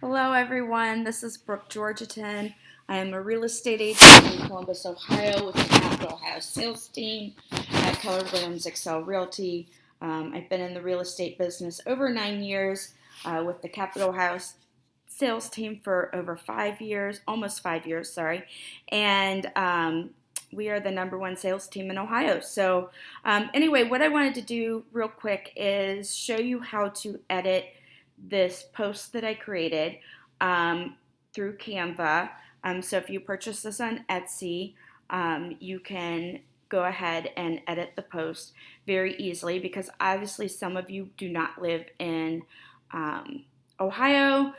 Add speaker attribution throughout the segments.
Speaker 1: Hello everyone, this is Brooke Georgeton. I am a real estate agent in Columbus, Ohio with the Capital House sales team at Keller Williams Excel Realty. I've been in the real estate business over 9 years with the Capital House sales team for over 5 years, almost 5 years, sorry. And we are the #1 sales team in Ohio. So anyway, what I wanted to do real quick is show you how to edit this post that I created through Canva. So if you purchase this on Etsy, you can go ahead and edit the post very easily because obviously some of you do not live in Ohio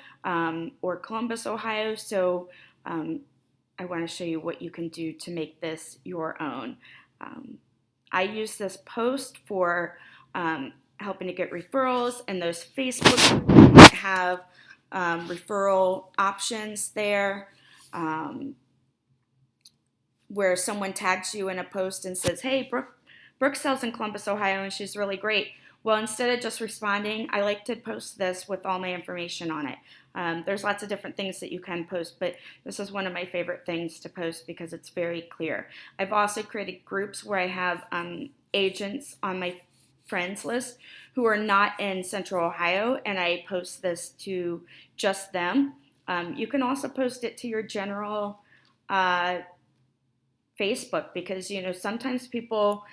Speaker 1: or Columbus, Ohio. So I want to show you what you can do to make this your own. I use this post for helping to get referrals, and those Facebook groups have referral options there where someone tags you in a post and says, hey, Brooke sells in Columbus, Ohio, and she's really great. Well, instead of just responding, I like to post this with all my information on it. There's lots of different things that you can post, but this is one of my favorite things to post because it's very clear. I've also created groups where I have agents on my friends list who are not in Central Ohio, and I post this to just them. You can also post it to your general Facebook because, sometimes people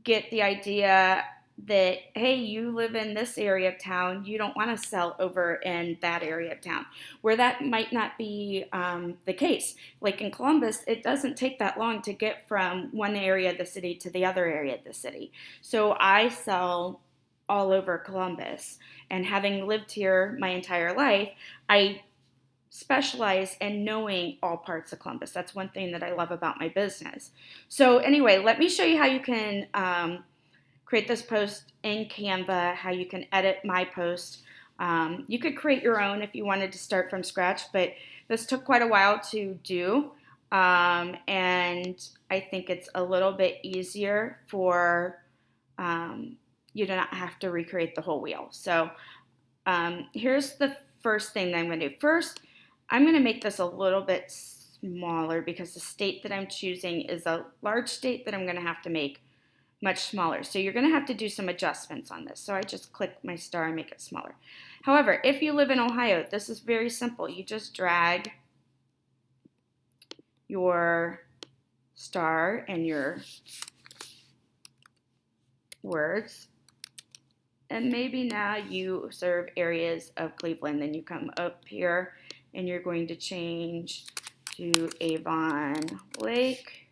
Speaker 1: get the idea that, hey, you live in this area of town, you don't want to sell over in that area of town, where that might not be the case. Like in Columbus, it doesn't take that long to get from one area of the city to the other area of the city. So I sell all over Columbus, and having lived here my entire life, I specialize in knowing all parts of Columbus. That's one thing that I love about my business. So anyway, let me show you how you can create this post in Canva, how you can edit my post. You could create your own if you wanted to start from scratch, but this took quite a while to do. And I think it's a little bit easier for you to not have to recreate the whole wheel. So here's the first thing that I'm going to do. First, I'm going to make this a little bit smaller because the state that I'm choosing is a large state that I'm going to have to make much smaller. So you're going to have to do some adjustments on this. So I just click my star and make it smaller. However, if you live in Ohio, this is very simple. You just drag your star and your words. And maybe now you serve areas of Cleveland. Then you come up here and you're going to change to Avon Lake.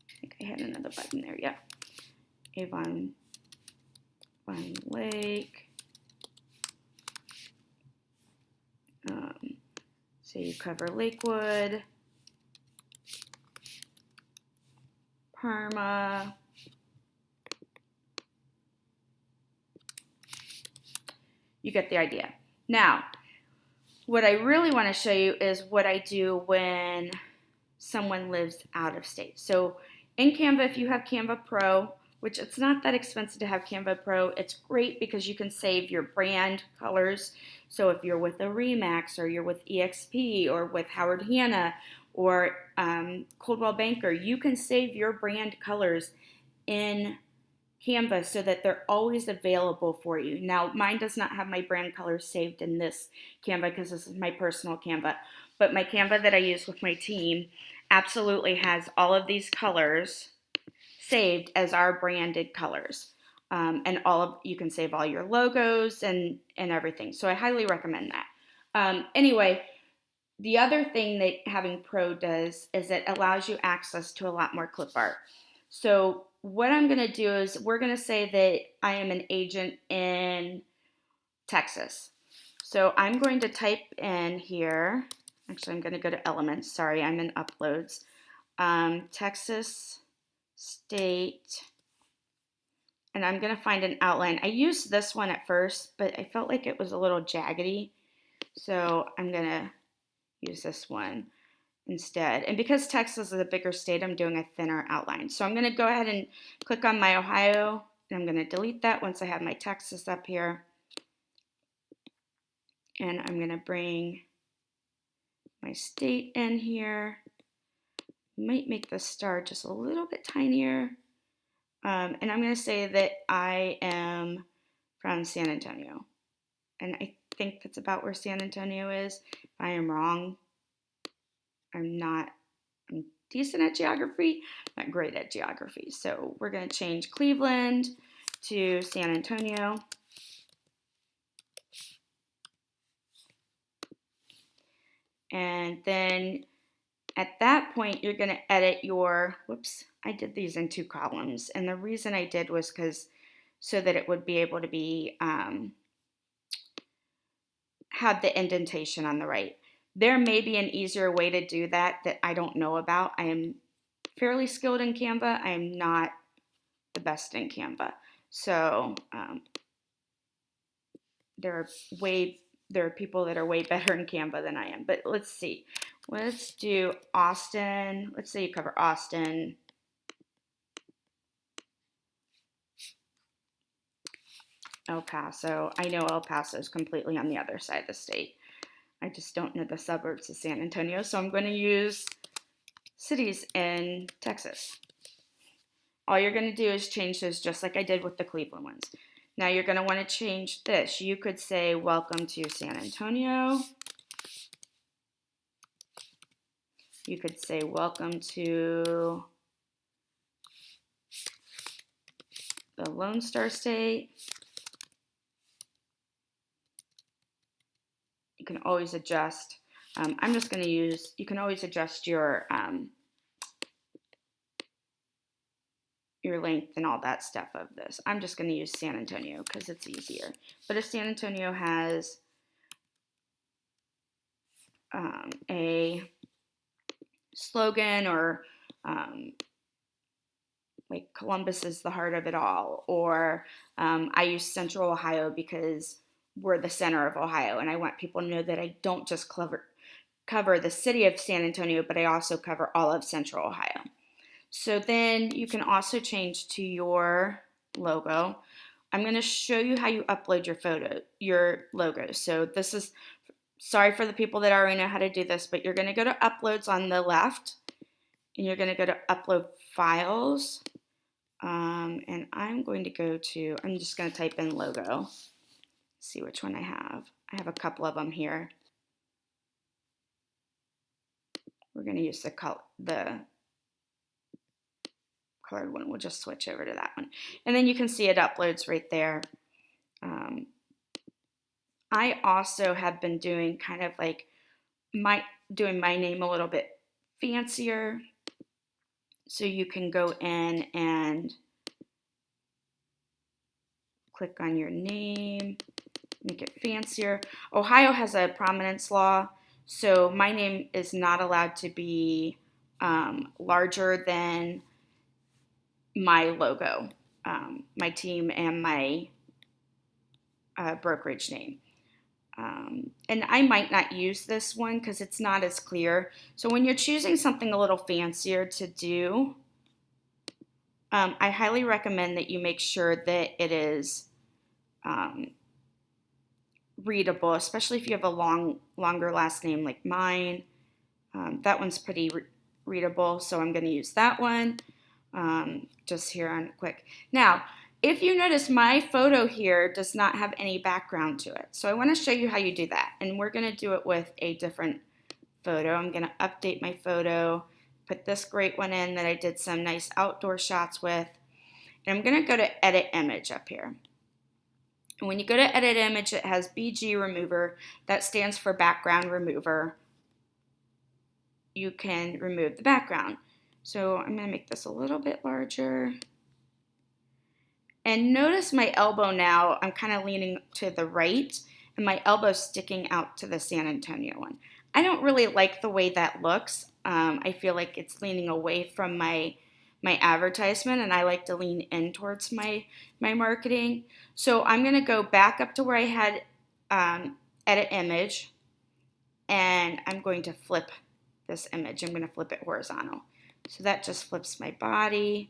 Speaker 1: I think I had another button there, yeah. Avon Lake. So you cover Lakewood, Parma, you get the idea. Now, what I really want to show you is what I do when someone lives out of state. So in Canva, if you have Canva Pro, which it's not that expensive to have Canva Pro, it's great because you can save your brand colors. So if you're with a Remax or you're with EXP or with Howard Hanna or Coldwell Banker, you can save your brand colors in Canva so that they're always available for you. Now, mine does not have my brand colors saved in this Canva because this is my personal Canva, but my Canva that I use with my team absolutely has all of these colors saved as our branded colors. And you can save all your logos and everything. So I highly recommend that. Anyway, the other thing that having Pro does is it allows you access to a lot more clip art. So what I'm going to do is we're going to say that I am an agent in Texas. So I'm going to type in here. Actually, I'm going to go to Elements. Sorry, I'm in Uploads. Texas State. And I'm going to find an outline. I used this one at first, but I felt like it was a little jaggedy. So I'm going to use this one instead. And because Texas is a bigger state, I'm doing a thinner outline. So I'm going to go ahead and click on my Ohio, and I'm going to delete that once I have my Texas up here. And I'm going to bring my state in here. Might make the star just a little bit tinier. And I'm going to say that I am from San Antonio. And I think that's about where San Antonio is. If I am wrong, I'm decent at geography, not great at geography. So we're going to change Cleveland to San Antonio. And then at that point, you're going to edit your, whoops, I did these in 2 columns. And the reason I did was so that it would be able to be, have the indentation on the right. There may be an easier way to do that I don't know about. I am fairly skilled in Canva. I am not the best in Canva. So there are people that are way better in Canva than I am. But let's see. Let's do Austin. Let's say you cover Austin. El Paso. I know El Paso is completely on the other side of the state. I just don't know the suburbs of San Antonio. So I'm going to use cities in Texas. All you're going to do is change those just like I did with the Cleveland ones. Now you're going to want to change this. You could say, welcome to San Antonio. You could say, welcome to the Lone Star State. You can always adjust. I'm just going to use, you can always adjust your length and all that stuff of this. I'm just going to use San Antonio because it's easier. But if San Antonio has a slogan or like Columbus is the heart of it all, or I use Central Ohio because we're the center of Ohio, and I want people to know that I don't just cover the city of San Antonio, but I also cover all of Central Ohio. So then you can also change to your logo. I'm going to show you how you upload your logo. So this is, sorry for the people that already know how to do this, but you're going to go to uploads on the left, and you're going to go to upload files. And I'm going to I'm just going to type in logo, see which one I have. I have a couple of them here. We're going to use the colored one. We'll just switch over to that one. And then you can see it uploads right there. I also have been doing kind of like doing my name a little bit fancier. So you can go in and click on your name, make it fancier. Ohio has a prominence law, so my name is not allowed to be larger than my logo, my team, and my brokerage name. And I might not use this one because it's not as clear. So when you're choosing something a little fancier to do, I highly recommend that you make sure that it is readable, especially if you have a longer last name like mine. That one's pretty readable, so I'm going to use that one just here on quick. Now, if you notice, my photo here does not have any background to it. So I want to show you how you do that. And we're going to do it with a different photo. I'm going to update my photo, put this great one in that I did some nice outdoor shots with. And I'm going to go to Edit Image up here. And when you go to Edit Image, it has BG Remover. That stands for Background Remover. You can remove the background. So I'm going to make this a little bit larger. And notice my elbow now, I'm kind of leaning to the right, and my elbow's sticking out to the San Antonio one. I don't really like the way that looks. I feel like it's leaning away from my advertisement, and I like to lean in towards my marketing. So I'm going to go back up to where I had Edit Image, and I'm going to flip this image. I'm going to flip it horizontal. So that just flips my body.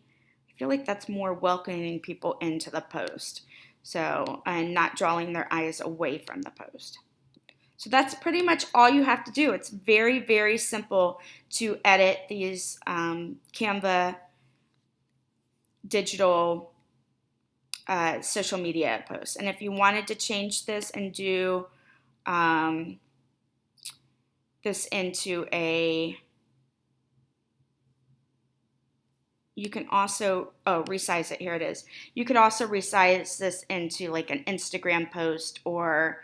Speaker 1: I feel like that's more welcoming people into the post. So, and not drawing their eyes away from the post. So that's pretty much all you have to do. It's very, very simple to edit these Canva digital social media posts. And if you wanted to change this and do this into you can also, resize it, here it is. You could also resize this into like an Instagram post or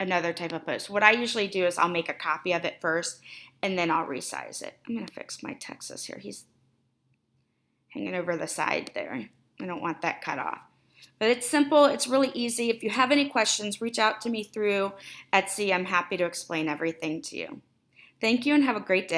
Speaker 1: another type of post. What I usually do is I'll make a copy of it first and then I'll resize it. I'm gonna fix my Texas here. He's hanging over the side there. I don't want that cut off. But it's simple, it's really easy. If you have any questions, reach out to me through Etsy. I'm happy to explain everything to you. Thank you and have a great day.